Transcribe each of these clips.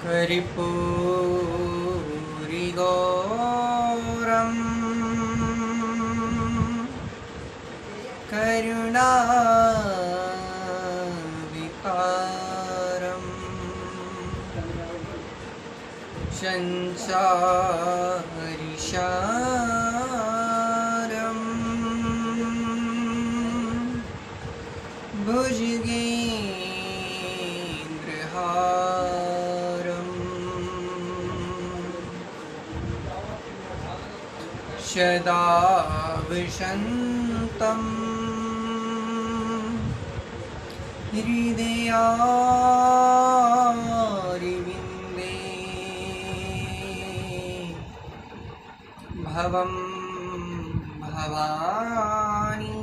कर्पूरिगौरं करुणाविकारं संसारिसारं भुजगेन्द्रहारं सदा वसन्तं हृदयारविन्दे भवं भवानी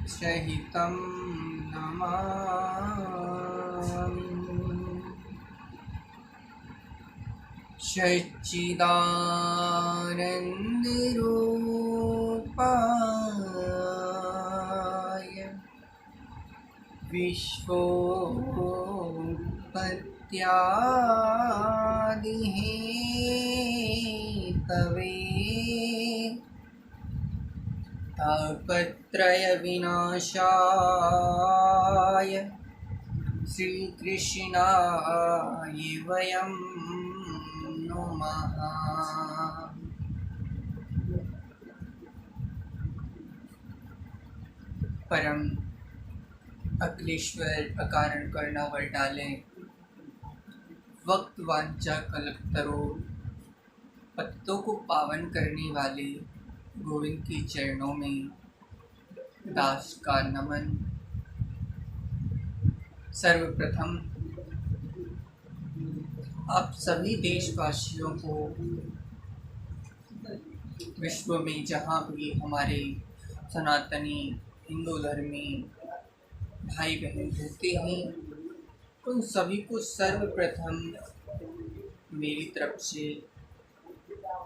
सहितं नमामि। सच्चिदानन्दरूपाय विश्वोत्पत्त्यादिहेतवे तापत्रयविनाशाय श्रीकृष्णाय वयं नमः। परम अखिलेश्वर अकारण करना वर डालें, वक्त वांछा कल्पतरो, पत्तों को पावन करने वाले गोविंद के चरणों में दास का नमन। सर्वप्रथम आप सभी देशवासियों को, विश्व में जहाँ भी हमारे सनातनी हिंदू धर्मी भाई बहन रहते हैं, उन सभी को सर्वप्रथम मेरी तरफ से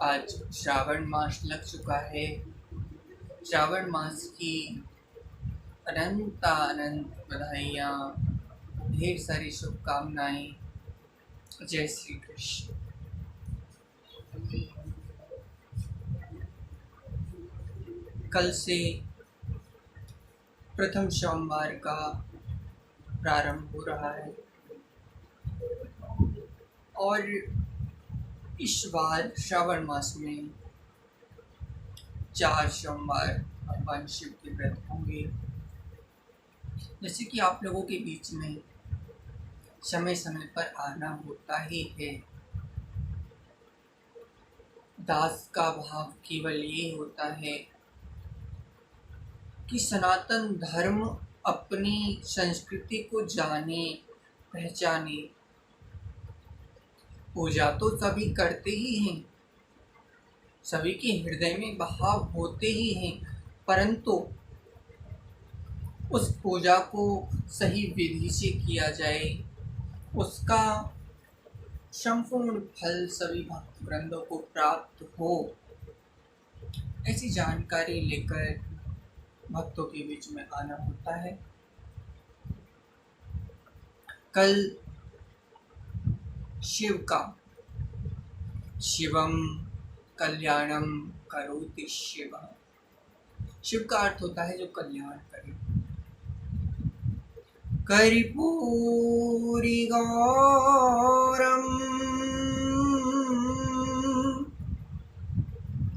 आज श्रावण मास लग चुका है। श्रावण मास की अनंत बधाइयाँ, ढेर सारी शुभकामनाएं। जय श्री कृष्ण। कल से प्रथम सोमवार का प्रारंभ हो रहा है और इस बार श्रावण मास में 4 सोमवार भगवान शिव के व्रत होंगे। जैसे कि आप लोगों के बीच में समय समय पर आना होता ही है, दास का भाव केवल ये होता है कि सनातन धर्म अपनी संस्कृति को जाने पहचाने। पूजा तो सभी करते ही हैं, सभी के हृदय में भाव होते ही हैं, परंतु उस पूजा को सही विधि से किया जाए, उसका संपूर्ण फल सभी भक्त वृंदों को प्राप्त हो, ऐसी जानकारी लेकर भक्तों के बीच में आना होता है। कल शिव का शिवम कल्याणम करोति शिव, शिव का अर्थ होता है जो कल्याण करे। कर्पूरिगौरम,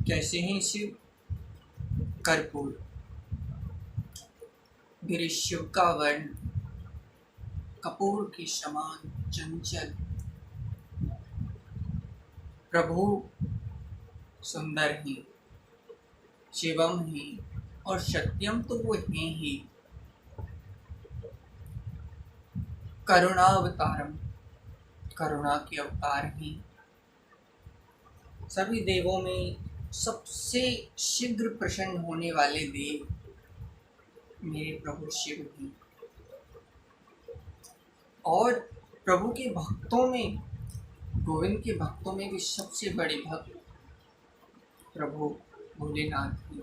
कैसे हैं शिव? कर्पूर, गिरि शिव का वर्ण कपूर के समान चंचल। प्रभु सुंदर ही, शिवम ही और सत्यम तो वो हैं ही। करुणावतारम, करुणा के अवतार ही। सभी देवों में सबसे शीघ्र प्रसन्न होने वाले देव मेरे प्रभु शिव ही। और प्रभु के भक्तों में, गोविंद के भक्तों में भी सबसे बड़े भक्त प्रभु भोलेनाथ ही।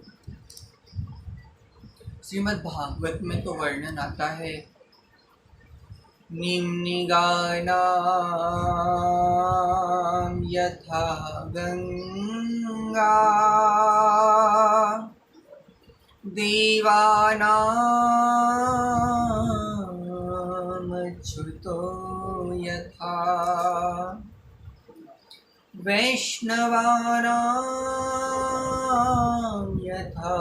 श्रीमद् भागवत में तो वर्णन आता है निम्निगानां यथा गंगा देवानामच्युतो यथा वैष्णवानां यथा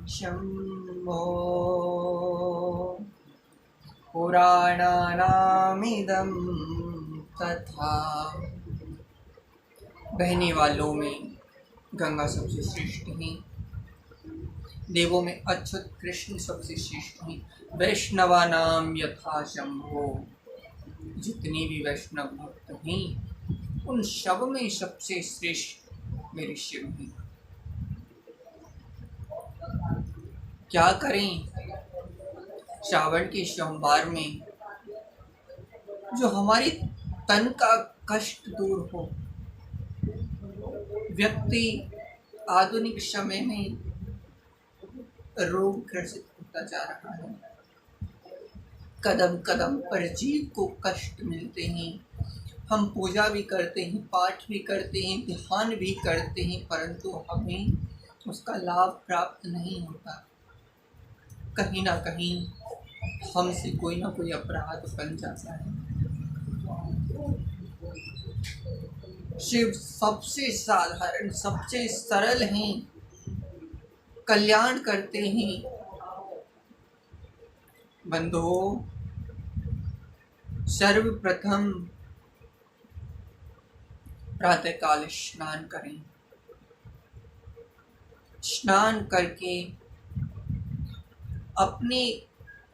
शम्भो पुराणानामिदं तथा। बहने वालों में गंगा सबसे श्रेष्ठ हैं, देवों में अच्युत कृष्ण सबसे श्रेष्ठ हैं। वैष्णवानाम यथा शंभो, जितने भी वैष्णव भक्त हैं उन सब में सबसे श्रेष्ठ मेरे शिव हैं। क्या करें श्रावण के सोमवार में जो हमारी तन का कष्ट दूर हो। व्यक्ति आधुनिक समय में रोग ग्रसित होता जा रहा है, कदम कदम पर जीव को कष्ट मिलते हैं। हम पूजा भी करते हैं, पाठ भी करते हैं, ध्यान भी करते हैं, परंतु हमें उसका लाभ प्राप्त नहीं होता। कहीं ना कहीं हमसे कोई ना कोई अपराध बन जाता है। शिव सबसे साधारण, सबसे सरल हैं, कल्याण करते हैं। बंधुओं, सर्वप्रथम प्रातःकाल स्नान करें। स्नान करके अपने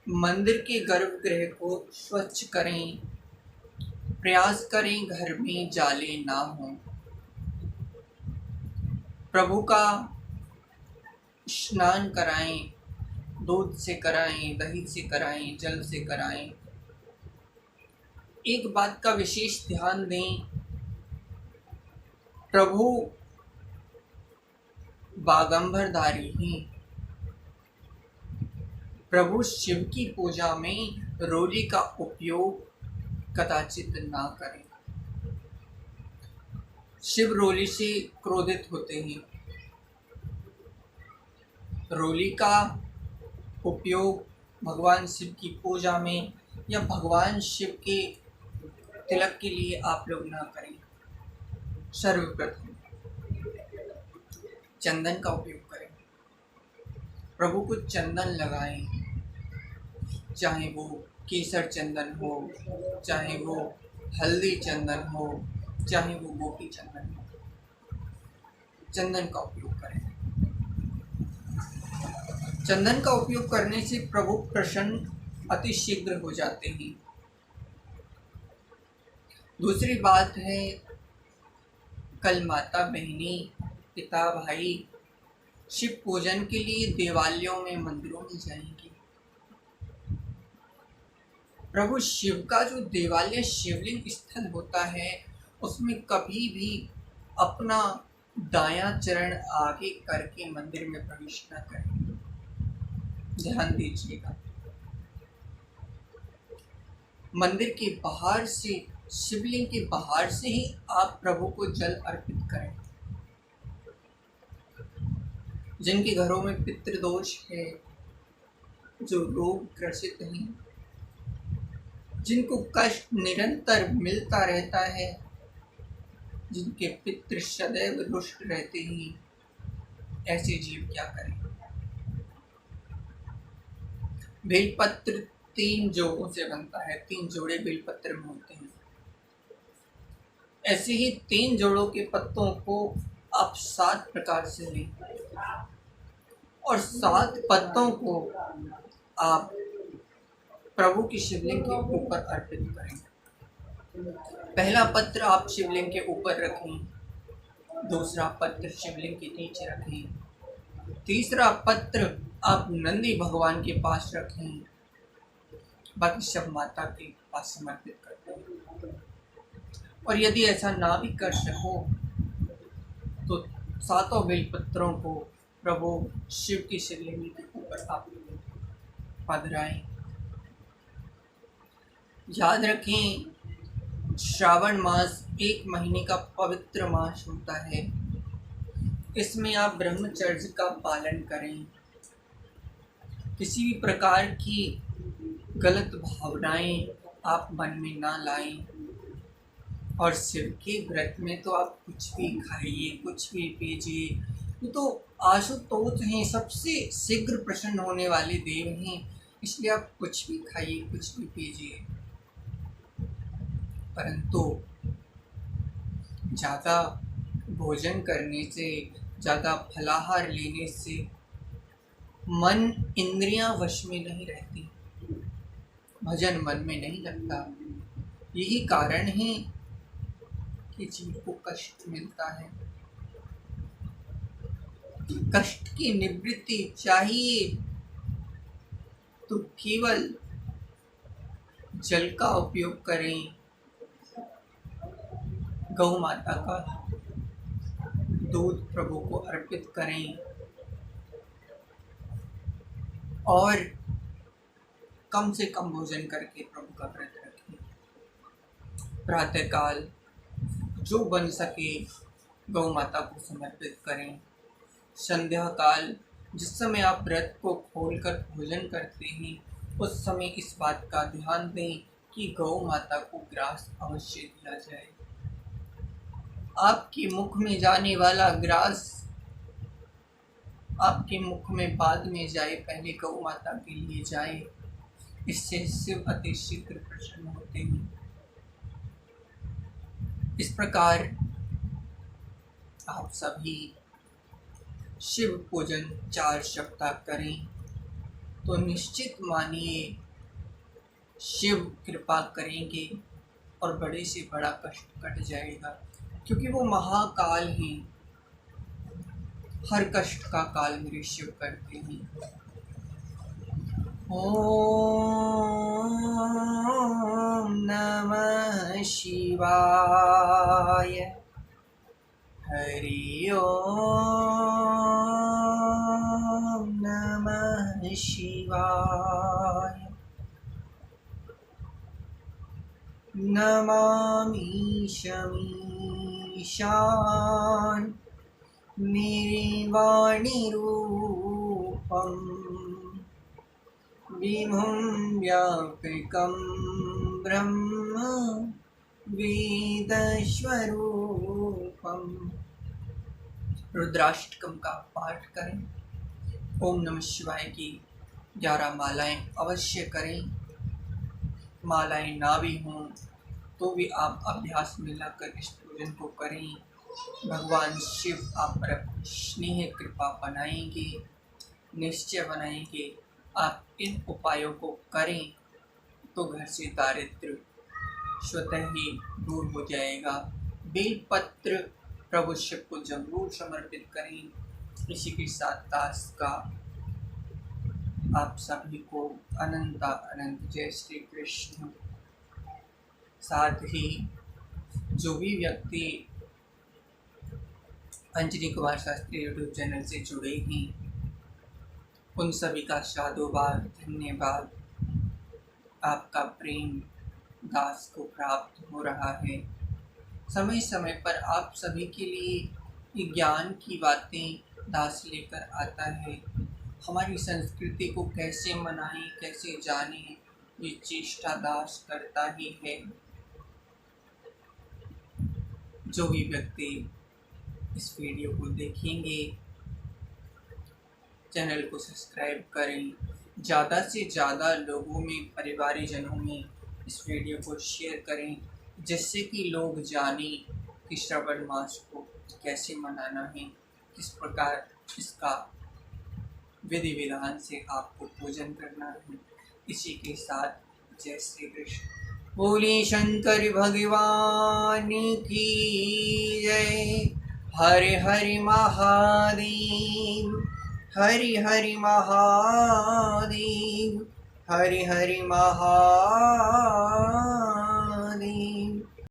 मंदिर के गर्भगृह को स्वच्छ करें। प्रयास करें घर में जाले ना हो। प्रभु का स्नान कराएं, दूध से कराएं, दही से कराएं, जल से कराएं। एक बात का विशेष ध्यान दें, प्रभु बागंबरधारी हैं। प्रभु शिव की पूजा में रोली का उपयोग कदाचित ना करें। शिव रोली से क्रोधित होते हैं। रोली का उपयोग भगवान शिव की पूजा में या भगवान शिव के तिलक के लिए आप लोग ना करें। सर्वप्रथम चंदन का उपयोग करें। प्रभु को चंदन लगाएं, चाहे वो केसर चंदन हो, चाहे वो हल्दी चंदन हो, चाहे वो गोपी चंदन हो, चंदन का उपयोग करें। चंदन का उपयोग करने से प्रभु प्रसन्न अति शीघ्र हो जाते हैं। दूसरी बात है, कल माता बहनी पिता भाई शिव पूजन के लिए देवालयों में मंदिरों में जाएंगे। प्रभु शिव का जो देवालय शिवलिंग स्थल होता है उसमें कभी भी अपना दायां चरण आगे करके मंदिर में प्रवेश न करें। ध्यान दीजिएगा। मंदिर के बाहर से, शिवलिंग के बाहर से ही आप प्रभु को जल अर्पित करें। जिनके घरों में पितृदोष है, जो रोग ग्रसित हैं, जिनको कष्ट निरंतर मिलता रहता है, जिनके पितृ सदैव रुष्ट रहते हैं, ऐसे जीव क्या करें। बेलपत्र 3 जोड़ों से बनता है, 3 जोड़े बेलपत्र में होते हैं। ऐसे ही 3 जोड़ों के पत्तों को आप 7 प्रकार से लें और 7 पत्तों को आप प्रभु की शिवलिंग के ऊपर अर्पित करें। पहला पत्र आप शिवलिंग के ऊपर रखें, दूसरा पत्र शिवलिंग के नीचे रखें, तीसरा पत्र आप नंदी भगवान के पास रखें, बाकी सब माता के पास समर्पित करते हैं। और यदि ऐसा ना भी कर सको तो 7 बेलपत्रों को प्रभु शिव की शिवलिंग के ऊपर आप पधराएं। याद रखें, श्रावण मास 1 महीने का पवित्र मास होता है। इसमें आप ब्रह्मचर्य का पालन करें। किसी भी प्रकार की गलत भावनाएं आप मन में ना लाएं। और शिव के व्रत में तो आप कुछ भी खाइए, कुछ भी पीजिए। ये तो आशुतोष हैं, सबसे शीघ्र प्रसन्न होने वाले देव हैं, इसलिए आप कुछ भी खाइए, कुछ भी पीजिए। परंतु ज़्यादा भोजन करने से, ज़्यादा फलाहार लेने से मन, इंद्रियां वश में नहीं रहती, भजन मन में नहीं लगता। यही कारण है कि जीव को कष्ट मिलता है। कष्ट की निवृत्ति चाहिए तो केवल जल का उपयोग करें, गौ माता का दूध प्रभु को अर्पित करें और कम से कम भोजन करके प्रभु का व्रत रखें। प्रातःकाल जो बन सके गौ माता को समर्पित करें। संध्या काल जिस समय आप व्रत को खोलकर भोजन करते हैं, उस समय इस बात का ध्यान दें कि गौ माता को ग्रास अवश्य दिया जाए। आपके मुख में जाने वाला ग्रास आपके मुख में बाद में जाए, पहले गौ माता के लिए जाए। इससे शिव अति शीघ्र प्रसन्न होते हैं। इस प्रकार आप सभी शिव पूजन 4 सप्ताह करें तो निश्चित मानिए शिव कृपा करेंगे और बड़े से बड़ा कष्ट कट जाएगा, क्योंकि वो महाकाल हैं। हर कष्ट का काल मेरे शिव करते हैं। ओम नमः शिवाय। हरि ओम नमः शिवाय। नमामि शमीशान निर्वाणि रूपम् विभुं व्यापकं ब्रह्म वेदस्वरूपम्। रुद्राष्टकम का पाठ करें। ओम नमः शिवाय की 11 मालाएं अवश्य करें। मालाएं ना भी हों तो भी आप अभ्यास में लाकर इस पूजन को करें। भगवान शिव आप पर स्नेह कृपा बनाएंगे, निश्चय बनाएंगे। आप इन उपायों को करें तो घर से दारिद्र्य स्वतः ही दूर हो जाएगा। बेलपत्र प्रभु शिव को जरूर समर्पित करें। इसी के साथ दास का आप सभी को अनंत अनंत जय श्री कृष्ण। साथ ही जो भी व्यक्ति अंजनी कुमार शास्त्री यूट्यूब चैनल से जुड़े हैं, उन सभी का साधुवाद, धन्यवाद। आपका प्रेम दास को प्राप्त हो रहा है। समय समय पर आप सभी के लिए ज्ञान की बातें दास लेकर आता है। हमारी संस्कृति को कैसे मनाएं, कैसे जानें, ये चेष्टा दास करता ही है। जो भी व्यक्ति इस वीडियो को देखेंगे, चैनल को सब्सक्राइब करें। ज़्यादा से ज़्यादा लोगों में, परिवारजनों में इस वीडियो को शेयर करें, जिससे कि लोग जानें कि श्रावण मास को कैसे मनाना है, किस प्रकार इसका विधि विधान से आपको पूजन करना है। इसी के साथ जय श्री कृष्ण। बोले शंकर भगवान की जय। हरे हरे महादेव, हरि हरि महादेव, हरि हरि महादेव।